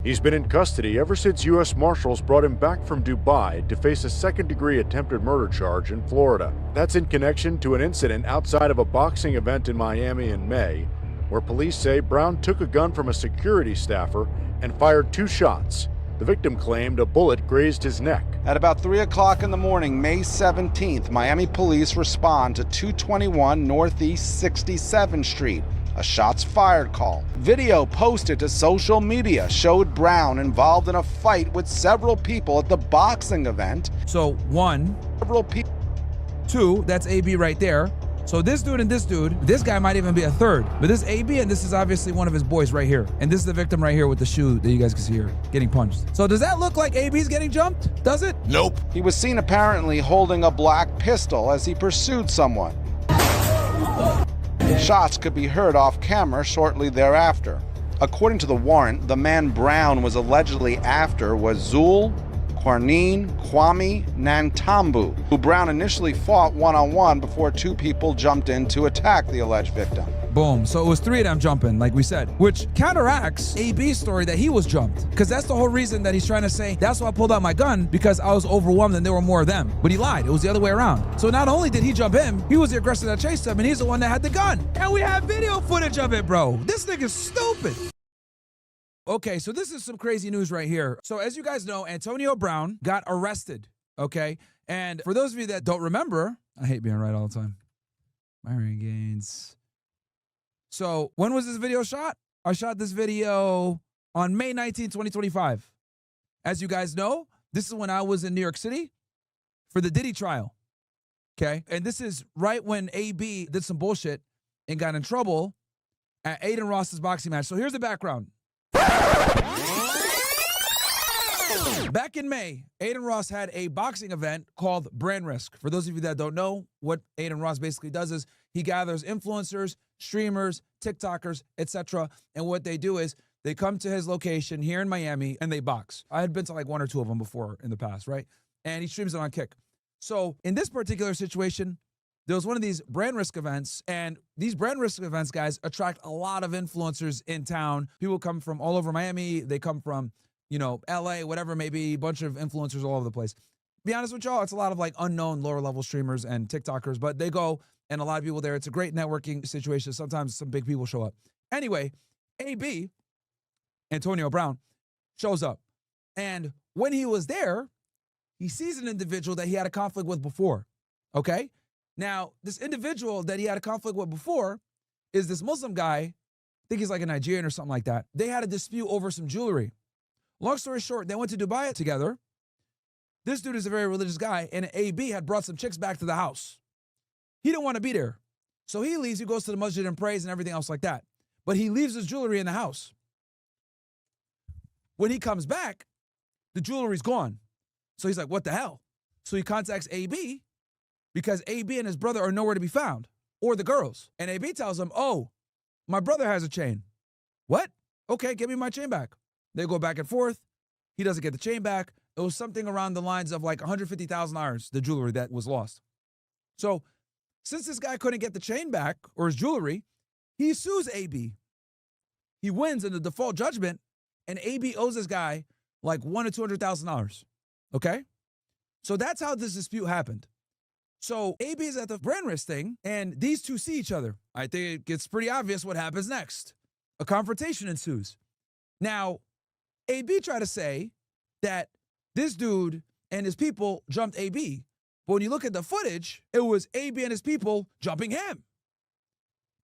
He's been in custody ever since U.S. Marshals brought him back from Dubai to face a second-degree attempted murder charge in Florida. That's in connection to an incident outside of a boxing event in Miami in May, where police say Brown took a gun from a security staffer and fired 2 shots. The victim claimed a bullet grazed his neck. At about 3 o'clock in the morning, May 17th, Miami police respond to 221 Northeast 67th Street. A shots fired call. Video posted to social media showed Brown involved in a fight with several people at the boxing event. So 1, Several people. 2, that's AB right there. So this dude and this guy might even be a third. But this AB, and this is obviously one of his boys right here. And this is the victim right here with the shoe that you guys can see here, getting punched. So does that look like AB's getting jumped? Does it? Nope. He was seen apparently holding a black pistol as he pursued someone. Shots could be heard off camera shortly thereafter. According to the warrant, the man Brown was allegedly after was Zul Kwarneen Kwame Nantambu, who Brown initially fought one-on-one before 2 people jumped in to attack the alleged victim. Boom. So it was 3 of them jumping, like we said, which counteracts AB's story that he was jumped. Because that's the whole reason that he's trying to say, that's why I pulled out my gun, because I was overwhelmed and there were more of them. But he lied. It was the other way around. So not only did he jump him, he was the aggressor that chased him, and he's the one that had the gun. And we have video footage of it, bro. This nigga's stupid. Okay, so this is some crazy news right here. So as you guys know, Antonio Brown got arrested, okay? And for those of you that don't remember, I hate being right all the time. Myron Gaines. So when was this video shot? I shot this video on May 19, 2025. As you guys know, this is when I was in New York City for the Diddy trial, okay? And this is right when AB did some bullshit and got in trouble at Aiden Ross's boxing match. So here's the background. Back in May, Aiden Ross had a boxing event called Brand Risk. For those of you that don't know, what Aiden Ross basically does is he gathers influencers, streamers, TikTokers, etc. And what they do is they come to his location here in Miami and they box. I had been to like 1 or 2 of them before in the past, right? And he streams it on Kick. So in this particular situation, there was one of these Brand Risk events, and these Brand Risk events, guys, attract a lot of influencers in town. People come from all over Miami. They come from, you know, LA, whatever it may be, a bunch of influencers all over the place. Be honest with y'all, it's a lot of like unknown lower level streamers and TikTokers, but they go and a lot of people there. It's a great networking situation. Sometimes some big people show up. Anyway, AB, Antonio Brown, shows up. And when he was there, he sees an individual that he had a conflict with before, okay? Now, this individual that he had a conflict with before is this Muslim guy. I think he's like a Nigerian or something like that. They had a dispute over some jewelry. Long story short, they went to Dubai together. This dude is a very religious guy, and AB had brought some chicks back to the house. He didn't want to be there. So he leaves, he goes to the masjid and prays and everything else like that. But he leaves his jewelry in the house. When he comes back, the jewelry's gone. So he's like, what the hell? So he contacts AB because AB and his brother are nowhere to be found, or the girls. And AB tells him, oh, my brother has a chain. What? Okay, give me my chain back. They go back and forth. He doesn't get the chain back. It was something around the lines of like $150,000, the jewelry that was lost. So since this guy couldn't get the chain back or his jewelry, he sues AB. He wins in the default judgment, and AB owes this guy like $100,000 to $200,000. Okay? So that's how this dispute happened. So AB is at the Brand Risk thing, and these two see each other. I think it gets pretty obvious what happens next. A confrontation ensues. Now, AB tried to say that this dude and his people jumped AB. But when you look at the footage, it was AB and his people jumping him.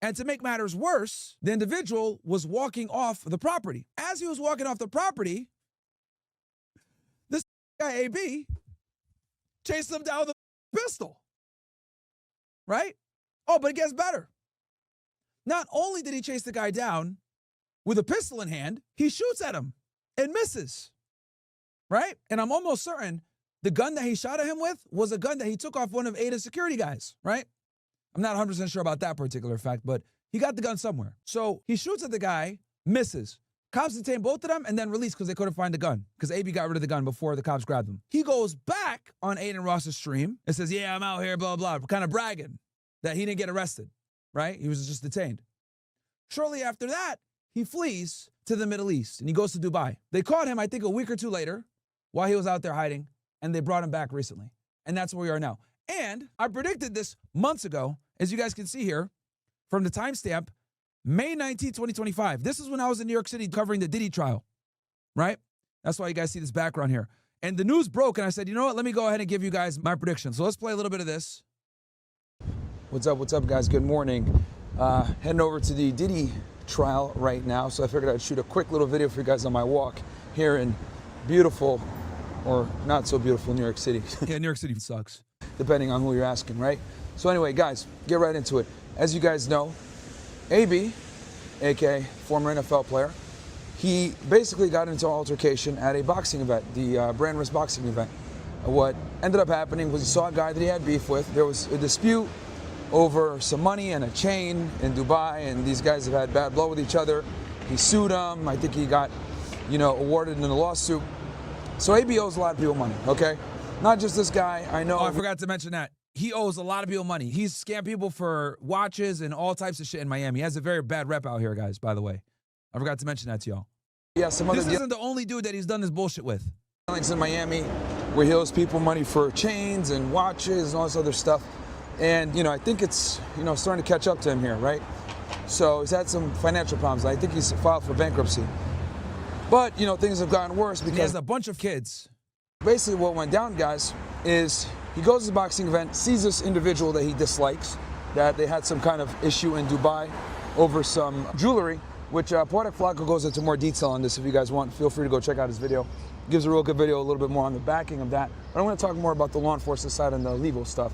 And to make matters worse, the individual was walking off the property. As he was walking off the property, this guy AB chased him down with a pistol. Right? Oh, but it gets better. Not only did he chase the guy down with a pistol in hand, he shoots at him and misses. Right? And I'm almost certain the gun that he shot at him with was a gun that he took off one of Aiden's security guys, right? I'm not 100% sure about that particular fact, but he got the gun somewhere. So he shoots at the guy, misses. Cops detain both of them and then release because they couldn't find the gun, because AB got rid of the gun before the cops grabbed him. He goes back on Aiden Ross's stream and says, yeah, I'm out here, blah, blah, kind of bragging that he didn't get arrested, right? He was just detained. Shortly after that, he flees to the Middle East, and he goes to Dubai. They caught him, I think, a week or two later while he was out there hiding, and they brought him back recently. And that's where we are now. And I predicted this months ago, as you guys can see here, from the timestamp, May 19, 2025. This is when I was in New York City covering the Diddy trial, right? That's why you guys see this background here. And the news broke, and I said, you know what? Let me go ahead and give you guys my prediction. So let's play a little bit of this. What's up, guys? Good morning. Heading over to the Diddy trial right now. So I figured I'd shoot a quick little video for you guys on my walk here in beautiful, or not so beautiful, New York City. Yeah, New York City sucks, depending on who you're asking, right? So anyway, guys, get right into it. As you guys know, AB, aka former NFL player, he basically got into an altercation at a boxing event, the brand risk boxing event. What ended up happening was he saw a guy that he had beef with. There was a dispute over some money and a chain in Dubai, and these guys have had bad blood with each other. He sued him. I think he got, awarded in a lawsuit. So AB owes a lot of people money, okay? Not just this guy. I know. Oh, I forgot to mention that. He owes a lot of people money. He's scammed people for watches and all types of shit in Miami. He has a very bad rep out here, guys, by the way. I forgot to mention that to y'all. Yeah, this isn't the only dude that he's done this bullshit with. In Miami, where he owes people money for chains and watches and all this other stuff. And, I think it's, starting to catch up to him here, right? So he's had some financial problems. I think he's filed for bankruptcy. But, things have gotten worse because he has a bunch of kids. Basically what went down, guys, is he goes to the boxing event, sees this individual that he dislikes, that they had some kind of issue in Dubai over some jewelry, which Poetic Flacco goes into more detail on this. If you guys want, feel free to go check out his video. Gives a real good video, a little bit more on the backing of that. But I want to talk more about the law enforcement side and the legal stuff.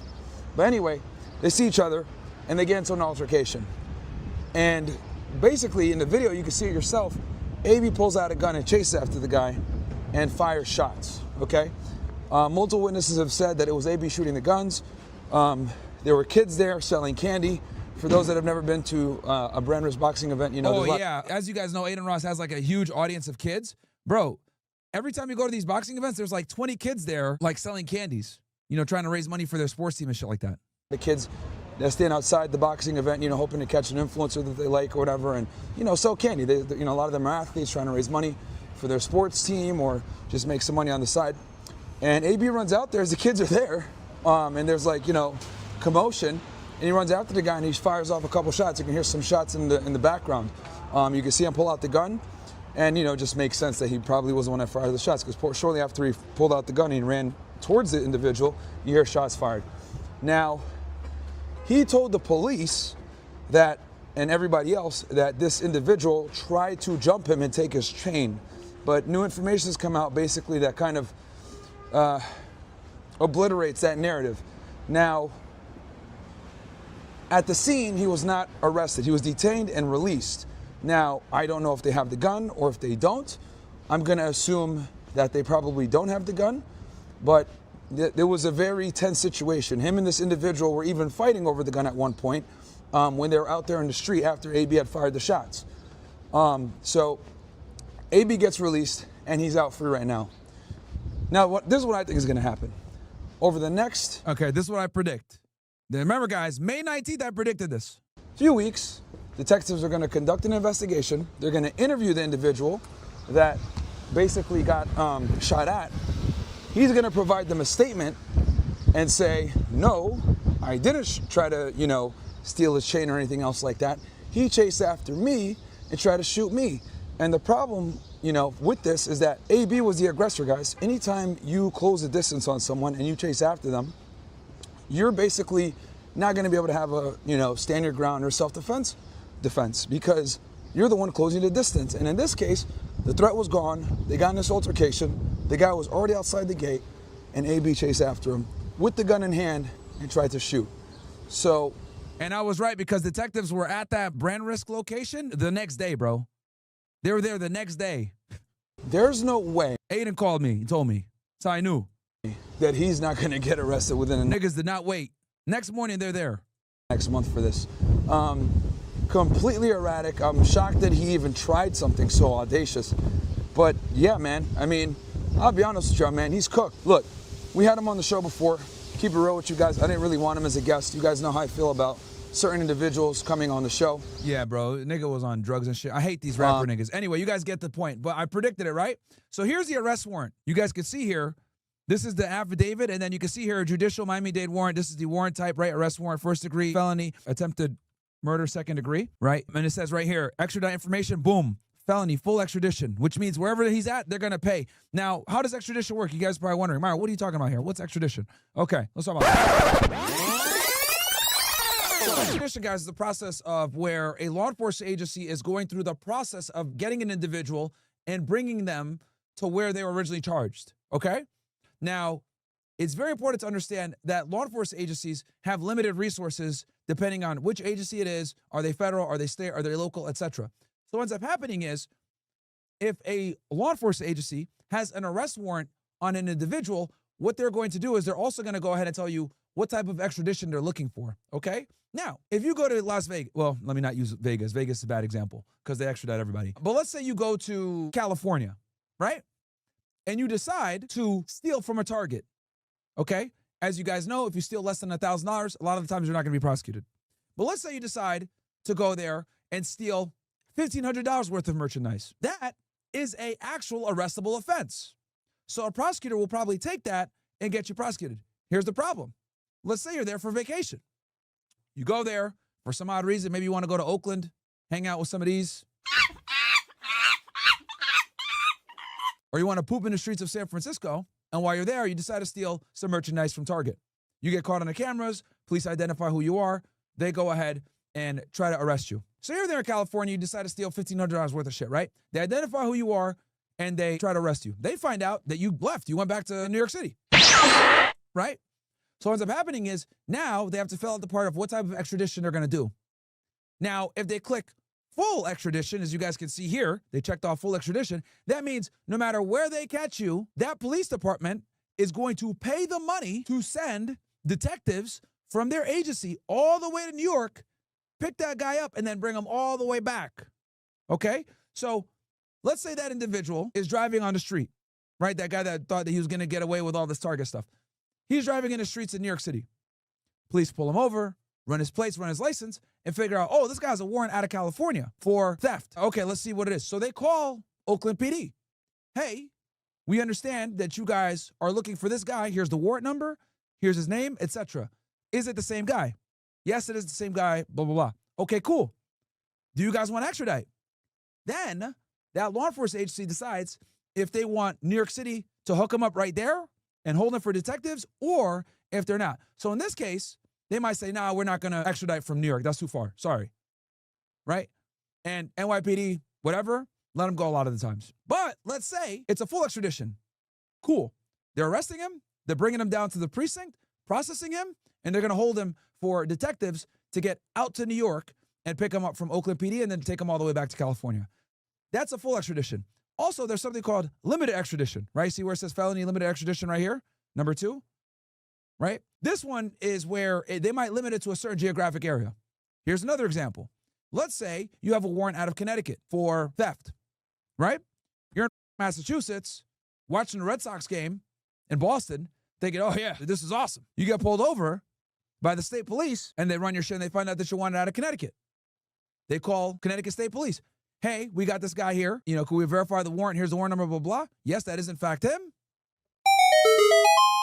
But anyway, they see each other and they get into an altercation. And basically in the video, you can see it yourself, AB pulls out a gun and chases after the guy and fires shots, okay? Multiple witnesses have said that it was AB shooting the guns. There were kids there selling candy. For those that have never been to a brand risk boxing event, Oh, yeah. As you guys know, Aiden Ross has like a huge audience of kids. Bro, every time you go to these boxing events, there's like 20 kids there, like selling candies, trying to raise money for their sports team and shit like that. The kids that stand outside the boxing event, hoping to catch an influencer that they like or whatever, and, sell candy. They, a lot of them are athletes trying to raise money for their sports team or just make some money on the side. And AB runs out there as the kids are there, and there's like, commotion. And he runs after the guy and he fires off a couple shots. You can hear some shots in the background. You can see him pull out the gun, and it just makes sense that he probably was the one that fired the shots, because shortly after he pulled out the gun and he ran towards the individual, you hear shots fired. Now, he told the police that, and everybody else, that this individual tried to jump him and take his chain. But new information has come out basically that kind of obliterates that narrative. Now, at the scene, he was not arrested. He was detained and released. Now, I don't know if they have the gun or if they don't. I'm gonna assume that they probably don't have the gun, but there was a very tense situation. Him and this individual were even fighting over the gun at one point when they were out there in the street after AB had fired the shots. So AB gets released and he's out free right now. Now, this is what I think is gonna happen. Over the next... Okay, this is what I predict. Remember, guys, May 19th, I predicted this. Few weeks, detectives are going to conduct an investigation. They're going to interview the individual that basically got shot at. He's going to provide them a statement and say, no, I didn't try to, steal his chain or anything else like that. He chased after me and tried to shoot me. And the problem, with this is that AB was the aggressor, guys. Anytime you close the distance on someone and you chase after them, you're basically not going to be able to have a, stand your ground or self-defense because you're the one closing the distance. And in this case, the threat was gone. They got in this altercation. The guy was already outside the gate, and AB chased after him with the gun in hand and tried to shoot. So, and I was right, because detectives were at that brand risk location the next day, bro. They were there the next day. There's no way. Aiden called me. He told me. So I knew that he's not going to get arrested within a... Niggas did not wait. Next morning, they're there. Next month for this. Completely erratic. I'm shocked that he even tried something so audacious. But yeah, man, I mean, I'll be honest with you, man, he's cooked. Look, we had him on the show before. Keep it real with you guys. I didn't really want him as a guest. You guys know how I feel about certain individuals coming on the show. Yeah, bro. Nigga was on drugs and shit. I hate these rapper niggas. Anyway, you guys get the point. But I predicted it, right? So here's the arrest warrant. You guys can see here. This is the affidavit, and then you can see here a judicial Miami-Dade warrant. This is the warrant type, right? Arrest warrant, first degree felony, attempted murder, second degree, right? And it says right here, extradite information, boom, felony, full extradition, which means wherever he's at, they're going to pay. Now, how does extradition work? You guys are probably wondering, Mario, what are you talking about here? What's extradition? Okay, let's talk about that. Extradition, guys, is the process of where a law enforcement agency is going through the process of getting an individual and bringing them to where they were originally charged, okay? Now, it's very important to understand that law enforcement agencies have limited resources depending on which agency it is. Are they federal? Are they state? Are they local? Etc. So what ends up happening is if a law enforcement agency has an arrest warrant on an individual, what they're going to do is they're also going to go ahead and tell you what type of extradition they're looking for, okay? Now, if you go to Las Vegas, well, let me not use Vegas. Vegas is a bad example because they extradite everybody. But let's say you go to California, right? And you decide to steal from a target, okay? As you guys know, if you steal less than $1,000, a lot of the times you're not going to be prosecuted. But let's say you decide to go there and steal $1,500 worth of merchandise. That is an actual arrestable offense. So a prosecutor will probably take that and get you prosecuted. Here's the problem. Let's say you're there for vacation. You go there for some odd reason. Maybe you want to go to Oakland, hang out with some of these. Or you want to poop in the streets of San Francisco, and while you're there, you decide to steal some merchandise from Target. You get caught on the cameras, police identify who you are, they go ahead and try to arrest you. So you're there in California, you decide to steal $1,500 worth of shit, right? They identify who you are, and they try to arrest you. They find out that you left, you went back to New York City, right? So what ends up happening is now they have to fill out the part of what type of extradition they're gonna do. Now, if they click full extradition, as you guys can see here, they checked off full extradition. That means no matter where they catch you, that police department is going to pay the money to send detectives from their agency all the way to New York, pick that guy up, and then bring him all the way back. Okay? So let's say that individual is driving on the street, right? That guy that thought that he was going to get away with all this Target stuff. He's driving in the streets in New York City. Police pull him over, run his plates, run his license, and figure out, oh, this guy's a warrant out of California for theft. Okay, let's see what it is. So they call Oakland PD. Hey, we understand that you guys are looking for this guy. Here's the warrant number. Here's his name, etc. Is it the same guy? Yes, it is the same guy, blah, blah, blah. Okay, cool. Do you guys want to extradite? Then that law enforcement agency decides if they want New York City to hook him up right there and hold him for detectives, or if they're not. So in this case, they might say, nah, we're not going to extradite from New York. That's too far. Sorry. Right? And NYPD, whatever, let them go a lot of the times. But let's say it's a full extradition. Cool. They're arresting him. They're bringing him down to the precinct, processing him, and they're going to hold him for detectives to get out to New York and pick him up from Oakland PD and then take him all the way back to California. That's a full extradition. Also, there's something called limited extradition, right? See where it says felony limited extradition right here? Number 2. Right? This one is where they might limit it to a certain geographic area. Here's another example. Let's say you have a warrant out of Connecticut for theft, right? You're in Massachusetts watching the Red Sox game in Boston thinking, oh yeah, this is awesome. You get pulled over by the state police and they run your shit and they find out that you're wanted out of Connecticut. They call Connecticut State Police. Hey, we got this guy here. You know, can we verify the warrant? Here's the warrant number, blah, blah. Yes, that is in fact him.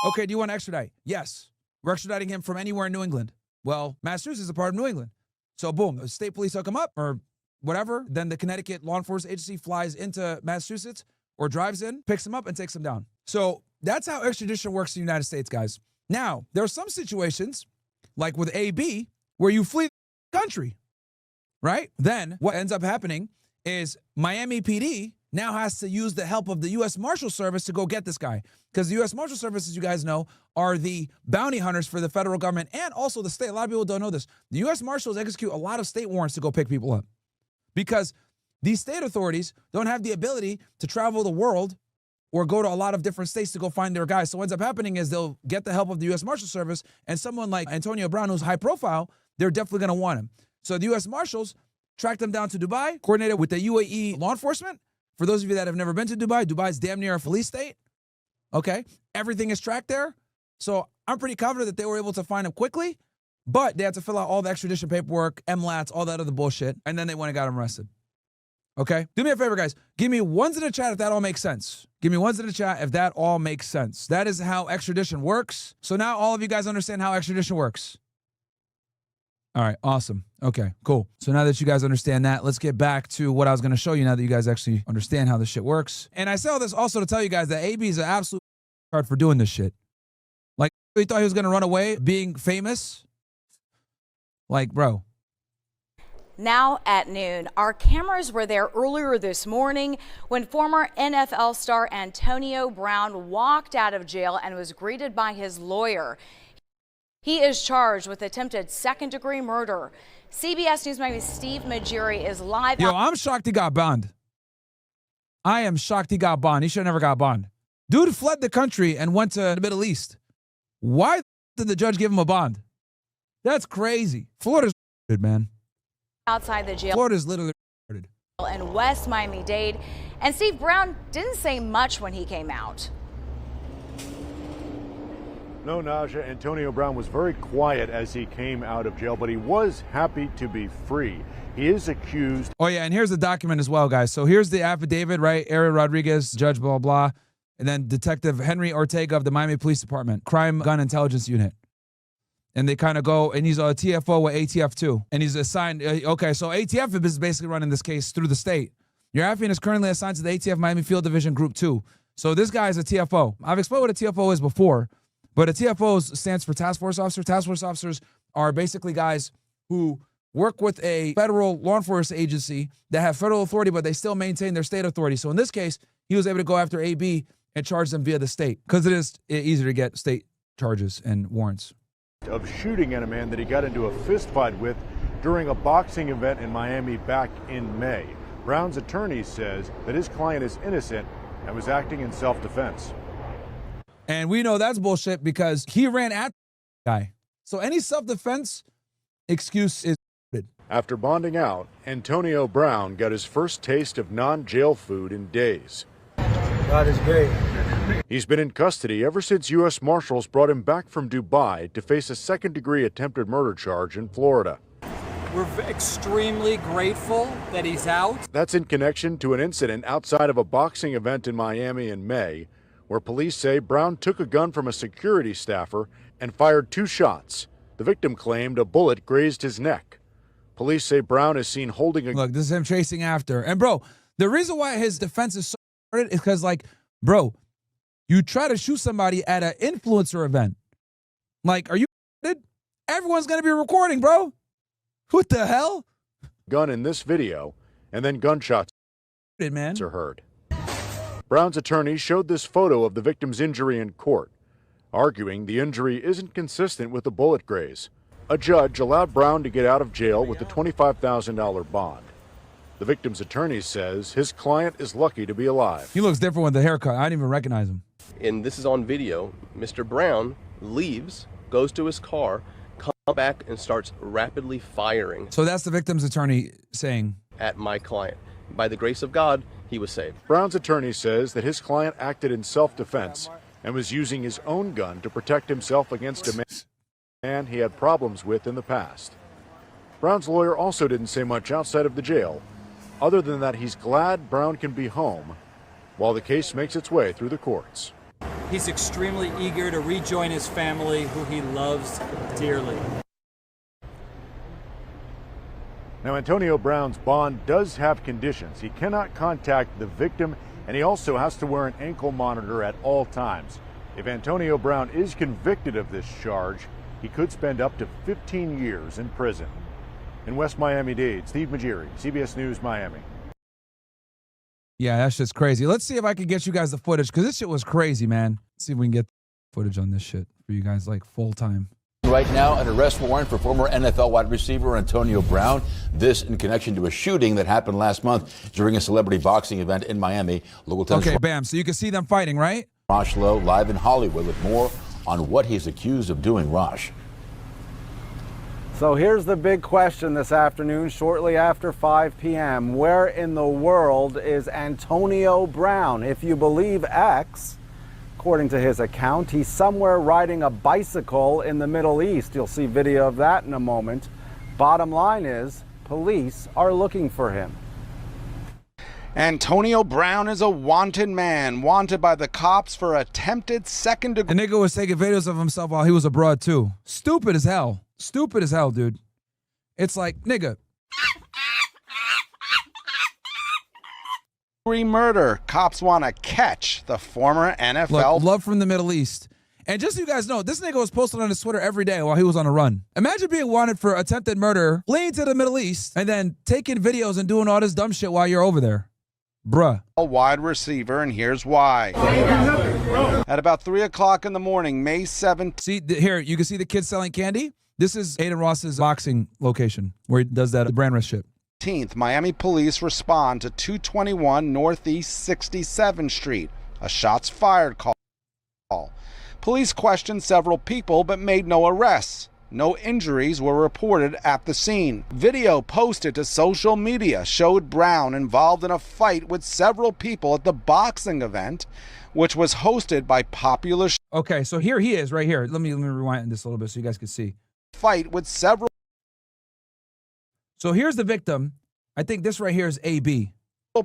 Okay, do you want to extradite? Yes. We're extraditing him from anywhere in New England. Well, Massachusetts is a part of New England. So boom, the state police hook him up or whatever. Then the Connecticut law enforcement agency flies into Massachusetts or drives in, picks him up and takes him down. So that's how extradition works in the United States, guys. Now, there are some situations, like with AB, where you flee the country, right? Then what ends up happening is Miami PD now has to use the help of the U.S. Marshal Service to go get this guy. Because the U.S. Marshal Service, as you guys know, are the bounty hunters for the federal government and also the state. A lot of people don't know this. The U.S. Marshals execute a lot of state warrants to go pick people up. Because these state authorities don't have the ability to travel the world or go to a lot of different states to go find their guys. So what ends up happening is they'll get the help of the U.S. Marshal Service, and someone like Antonio Brown, who's high profile, they're definitely going to want him. So the U.S. Marshals tracked them down to Dubai, coordinated with the UAE law enforcement. For those of you that have never been to Dubai, Dubai's damn near a police state. Okay? Everything is tracked there. So I'm pretty confident that they were able to find him quickly. But they had to fill out all the extradition paperwork, MLATs, all that other bullshit, and then they went and got him arrested. Okay? Do me a favor, guys. Give me ones in the chat if that all makes sense. Give me ones in the chat if that all makes sense. That is how extradition works. So now all of you guys understand how extradition works. All right, awesome. Okay, cool. So now that you guys understand that, let's get back to what I was going to show you now that you guys actually understand how this shit works. And I say all this also to tell you guys that AB is an absolute card for doing this shit. Like, he thought he was going to run away being famous. Like, bro. Now at noon, our cameras were there earlier this morning when former NFL star Antonio Brown walked out of jail and was greeted by his lawyer. He is charged with attempted second-degree murder. CBS News Miami's Steve Majiri is live. Yo, I'm shocked he got bond. I am shocked he got bond. He should have never got bond. Dude fled the country and went to the Middle East. Why did the judge give him a bond? That's crazy. Florida's man. Outside the jail. Florida's literally in West Miami-Dade. And Steve Brown didn't say much when he came out. No, Naja, Antonio Brown was very quiet as he came out of jail, but he was happy to be free. He is accused. Oh, yeah, and here's the document as well, guys. So here's the affidavit, right? Aaron Rodriguez, Judge blah, blah, and then Detective Henry Ortega of the Miami Police Department, Crime Gun Intelligence Unit. And they kind of go, and he's a TFO with ATF too. And he's assigned, okay, so ATF is basically running this case through the state. Your affiant is currently assigned to the ATF Miami Field Division Group 2. So this guy is a TFO. I've explained what a TFO is before. But a TFO stands for Task Force Officer. Task Force Officers are basically guys who work with a federal law enforcement agency that have federal authority, but they still maintain their state authority. So in this case, he was able to go after AB and charge them via the state because it is easier to get state charges and warrants. Of shooting at a man that he got into a fist fight with during a boxing event in Miami back in May. Brown's attorney says that his client is innocent and was acting in self-defense. And we know that's bullshit because he ran at the guy. So any self-defense excuse is After bonding out, Antonio Brown got his first taste of non-jail food in days. God is great. He's been in custody ever since U.S. Marshals brought him back from Dubai to face a second-degree attempted murder charge in Florida. We're extremely grateful that he's out. That's in connection to an incident outside of a boxing event in Miami in May, where police say Brown took a gun from a security staffer and fired 2 shots. The victim claimed a bullet grazed his neck. Police say Brown is seen holding a... Look, this is him chasing after. And bro, the reason why his defense is so hard is because, like, bro, you try to shoot somebody at an influencer event. Like, are you... Everyone's going to be recording, bro. What the hell? Gun in this video, and then gunshots man. are heard. Brown's attorney showed this photo of the victim's injury in court, arguing the injury isn't consistent with the bullet graze. A judge allowed Brown to get out of jail with a $25,000 bond. The victim's attorney says his client is lucky to be alive. He looks different with the haircut. I didn't even recognize him. And this is on video. Mr. Brown leaves, goes to his car, comes back and starts rapidly firing. So that's the victim's attorney saying, at my client. By the grace of God, he was saved. Brown's attorney says that his client acted in self-defense and was using his own gun to protect himself against a man he had problems with in the past. Brown's lawyer also didn't say much outside of the jail, other than that he's glad Brown can be home while the case makes its way through the courts. He's extremely eager to rejoin his family, who he loves dearly. Now, Antonio Brown's bond does have conditions. He cannot contact the victim, and he also has to wear an ankle monitor at all times. If Antonio Brown is convicted of this charge, he could spend up to 15 years in prison. In West Miami-Dade, Steve Majiri, CBS News, Miami. yeah, that shit's crazy. Let's see if I can get you guys the footage, because this shit was crazy, man. Let's see if we can get footage on this shit for you guys, like, full time. Right now, an arrest warrant for former NFL wide receiver Antonio Brown. This in connection to a shooting that happened last month during a celebrity boxing event in Miami. Local Okay, bam. So you can see them fighting, right? Rosh Lowe live in Hollywood with more on what he's accused of doing. Rosh. So here's the big question this afternoon, shortly after 5 p.m. Where in the world is Antonio Brown? If you believe X, According to his account, he's somewhere riding a bicycle in the Middle East. You'll see video of that in a moment. Bottom line is, police are looking for him. Antonio Brown is a wanted man, wanted by the cops for attempted second-degree. The nigga was taking videos of himself while he was abroad too. Stupid as hell. Stupid as hell, dude. It's like, nigga. Murder. Cops want to catch the former NFL. Look, love from the Middle East. And just so you guys know, this nigga was posting on his Twitter every day while he was on a run. Imagine being wanted for attempted murder, fleeing to the Middle East, and then taking videos and doing all this dumb shit while you're over there. Bruh. A wide receiver, and here's why. At about 3 o'clock in the morning, May 7th. See, here, you can see the kid selling candy. This is Aiden Ross's boxing location where he does that brand risk shit. Miami police respond to 221 Northeast 67th Street, a shots fired call. Police questioned several people but made no arrests. No injuries were reported at the scene. Video posted to social media showed Brown involved in a fight with several people at the boxing event, which was hosted by popular. Okay, so here he is right here. Let me rewind this a little bit so you guys can see. Fight with several. So here's the victim. I think this right here is AB.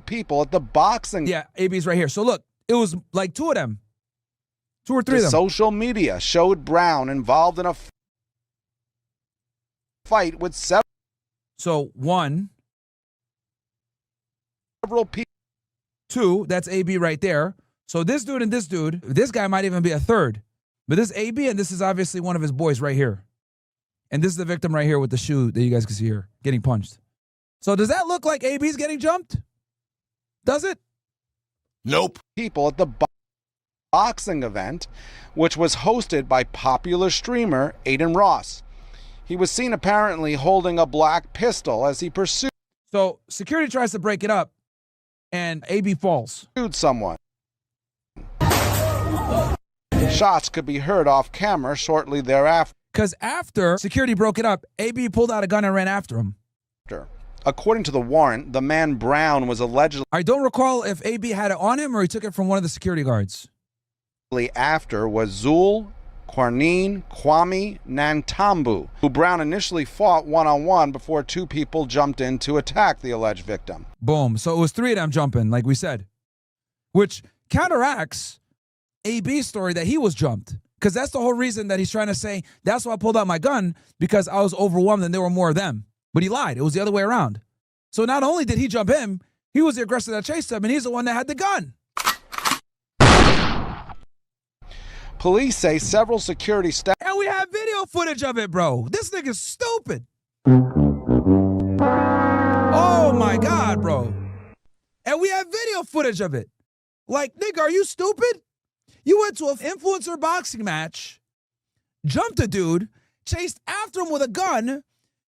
People at the boxing. Yeah, AB's right here. So look, it was like two of them. Two or three of them. Social media showed Brown involved in a fight with several. So one. Several people. Two, that's AB right there. So this dude and this dude, this guy might even be a third. But this AB and this is obviously one of his boys right here. And this is the victim right here with the shoe that you guys can see here, getting punched. So does that look like AB's getting jumped? Does it? Nope. People at the boxing event, which was hosted by popular streamer Aiden Ross. He was seen apparently holding a black pistol as he pursued. So security tries to break it up, and AB falls. Someone. Shots could be heard off camera shortly thereafter. Because after security broke it up, AB pulled out a gun and ran after him. According to the warrant, the man Brown was allegedly. I don't recall if AB had it on him or he took it from one of the security guards. After was Zul Kwarneen Kwame Nantambu, who Brown initially fought one-on-one before two people jumped in to attack the alleged victim. Boom. So it was three of them jumping, like we said, which counteracts AB's story that he was jumped. Because that's the whole reason that he's trying to say, that's why I pulled out my gun, because I was overwhelmed and there were more of them. But he lied. It was the other way around. So not only did he jump him, he was the aggressor that chased him, and he's the one that had the gun. Police say several security staff. And we have video footage of it, bro. This nigga's stupid. Oh my God, bro. And we have video footage of it. Like, nigga, are you stupid? You went to an influencer boxing match, jumped a dude, chased after him with a gun,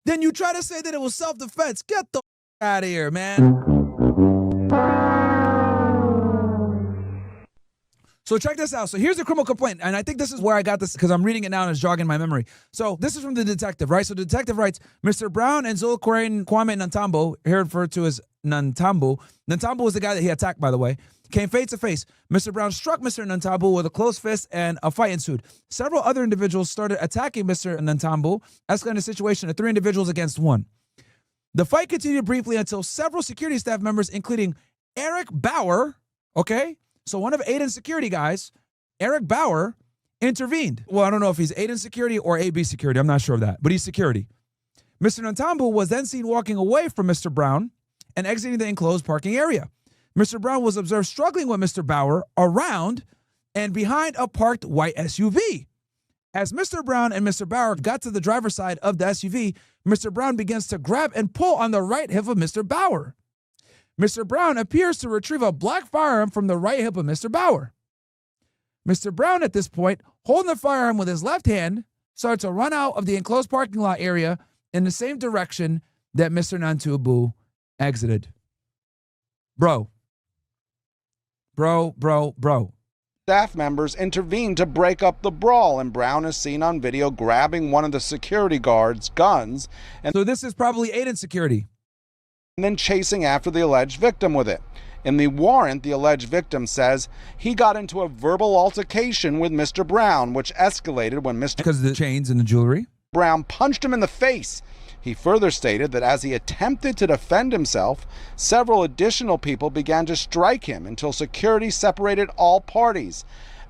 then you try to say that it was self-defense. Get the out of here, man. So check this out. So here's the criminal complaint, and I think this is where I got this because I'm reading it now and it's jogging my memory. So this is from the detective, right? So the detective writes, Mr. Brown and Zul Kwame Nantambu, here referred to as Nantambu. Nantambu was the guy that he attacked, by the way. Came face to face. Mr. Brown struck Mr. Nantambu with a closed fist and a fight ensued. Several other individuals started attacking Mr. Nantambu, escalating the situation to 3 individuals against 1. The fight continued briefly until several security staff members, including Eric Bauer, okay? So one of Aiden's security guys, Eric Bauer, intervened. Well, I don't know if he's Aiden's security or AB security. I'm not sure of that, but he's security. Mr. Nantambu was then seen walking away from Mr. Brown and exiting the enclosed parking area. Mr. Brown was observed struggling with Mr. Bauer around and behind a parked white SUV. As Mr. Brown and Mr. Bauer got to the driver's side of the SUV, Mr. Brown begins to grab and pull on the right hip of Mr. Bauer. Mr. Brown appears to retrieve a black firearm from the right hip of Mr. Bauer. Mr. Brown, at this point, holding the firearm with his left hand, started to run out of the enclosed parking lot area in the same direction that Mr. Nantambu exited. Bro. Staff members intervened to break up the brawl, and Brown is seen on video grabbing one of the security guards' guns. And so this is probably Aiden's security. And then chasing after the alleged victim with it. In the warrant, the alleged victim says he got into a verbal altercation with Mr. Brown, which escalated when Mr. Because of the chains and the jewelry. Brown punched him in the face. He further stated that as he attempted to defend himself, several additional people began to strike him until security separated all parties.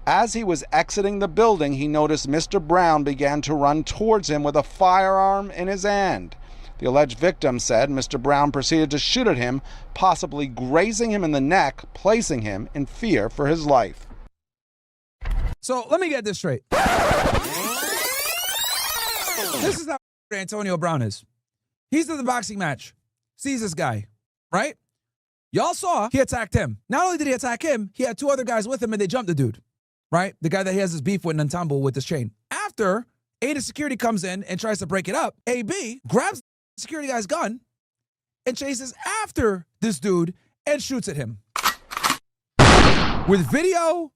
As he was exiting the building, he noticed Mr. Brown began to run towards him with a firearm in his hand. The alleged victim said Mr. Brown proceeded to shoot at him, possibly grazing him in the neck, placing him in fear for his life. So let me get this straight. This is how Antonio Brown is. He's in the boxing match, sees this guy, right? Y'all saw he attacked him. Not only did he attack him, he had two other guys with him and they jumped the dude, right? The guy that he has his beef with in Nantambo with this chain. After Aiden security comes in and tries to break it up, AB grabs the security guy's gun and chases after this dude and shoots at him. With video,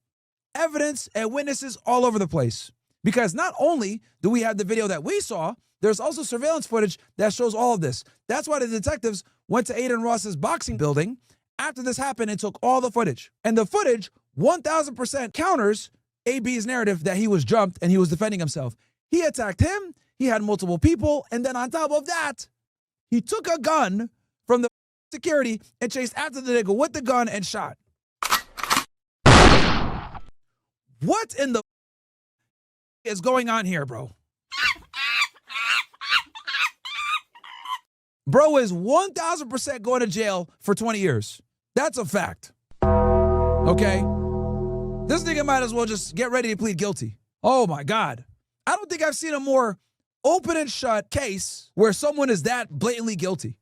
evidence, and witnesses all over the place. Because not only do we have the video that we saw, there's also surveillance footage that shows all of this. That's why the detectives went to Aiden Ross's boxing building after this happened and took all the footage. And the footage 1000% counters AB's narrative that he was jumped and he was defending himself. He attacked him, he had multiple people, and then on top of that, he took a gun from the security and chased after the nigga with the gun and shot. What in the is going on here, bro? Bro is 1000% going to jail for 20 years. That's a fact. Okay? This nigga might as well just get ready to plead guilty. Oh my God. I don't think I've seen a more open and shut case where someone is that blatantly guilty.